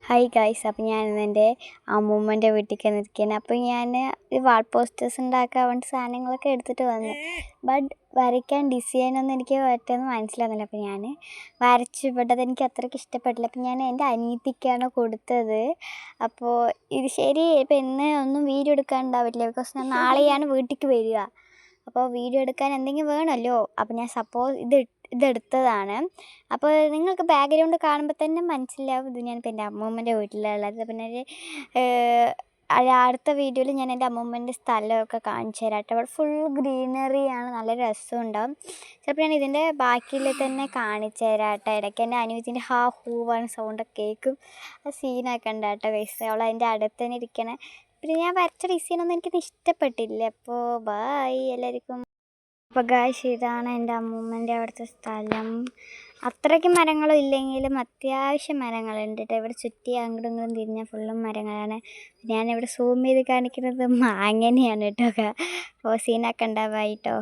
Hi guys, അപ്പോൾ ഞാനിന്ന് എൻ്റെ അമ്മൂമ്മൻ്റെ വീട്ടിലേക്ക് വന്നിരിക്കുകയാണ്. അപ്പോൾ ഞാൻ ഈ വാൾ പോസ്റ്റേഴ്സ് ഉണ്ടാക്കാൻ വേണ്ടി സാധനങ്ങളൊക്കെ എടുത്തിട്ട് വന്നു. ബട്ട് വരയ്ക്കാൻ ഡിസൈനൊന്നും എനിക്ക് പറ്റുമെന്ന് മനസ്സിലാകുന്നില്ല. അപ്പോൾ ഞാൻ വരച്ചു, ബട്ട് അതെനിക്ക് അത്രയ്ക്ക് ഇഷ്ടപ്പെട്ടില്ല. അപ്പോൾ ഞാൻ എൻ്റെ അനിയത്തിക്കാണ് കൊടുത്തത്. അപ്പോൾ ഇത് ശരി, ഇപ്പോൾ ഇന്ന് ഒന്നും വീഡിയോ എടുക്കാനുണ്ടാവില്ല, ബിക്കോസ് ഞാൻ നാളെയാണ് വീട്ടിലേക്ക് വരിക. അപ്പോൾ വീഡിയോ എടുക്കാൻ എന്തെങ്കിലും വേണമല്ലോ. അപ്പോൾ ഞാൻ ഇതെടുത്തതാണ്. അപ്പോൾ നിങ്ങൾക്ക് ബാക്ക്ഗ്രൗണ്ട് കാണുമ്പോൾ തന്നെ മനസ്സിലാവും ഇത് ഞാനിപ്പോൾ എൻ്റെ അമ്മൂമ്മൻ്റെ വീട്ടിലുള്ളത്. പിന്നെ അടുത്ത വീഡിയോയിൽ ഞാൻ എൻ്റെ അമ്മൂമ്മൻ്റെ സ്ഥലമൊക്കെ കാണിച്ചു തരാം കേട്ടോ. അവിടെ ഫുൾ ഗ്രീനറിയാണ്, നല്ല രസമുണ്ടാവും. ചിലപ്പോൾ ഞാൻ ഇതിൻ്റെ ബാക്കിയിൽ തന്നെ കാണിച്ചു തരാം കേട്ടോ. ഇടയ്ക്ക് എൻ്റെ അനിയത്തിൻ്റെ ഹൂവാണ് സൗണ്ടൊക്കെ കേൾക്കും. ആ സീനൊക്കെ ഉണ്ട് കേട്ടോ ഗൈസ്. അവൾ അതിൻ്റെ അടുത്ത് തന്നെ ഇരിക്കണേ. പിന്നെ ഞാൻ വരച്ച ഡിസൈനൊന്നും എനിക്കത് ഇഷ്ടപ്പെട്ടില്ല. അപ്പോൾ ബായ് എല്ലാവർക്കും. അപ്പോൾ ഗായ്സ്, ഇതാണ് എൻ്റെ അമ്മൂമ്മൻ്റെ അവിടുത്തെ സ്ഥലം. അത്രയ്ക്ക് മരങ്ങളും ഇല്ലെങ്കിലും അത്യാവശ്യം മരങ്ങളുണ്ട് കേട്ടോ. ഇവിടെ ചുറ്റി അങ്ങോട്ടും ഇങ്ങോട്ടും തിരിഞ്ഞാൽ ഫുള്ളും മരങ്ങളാണ്. ഞാനിവിടെ സൂം ചെയ്ത് കാണിക്കുന്നത് മാങ്ങനെയാണ് കേട്ടോ. അപ്പോൾ സീനൊക്കെ ഉണ്ടാവായിട്ടോ.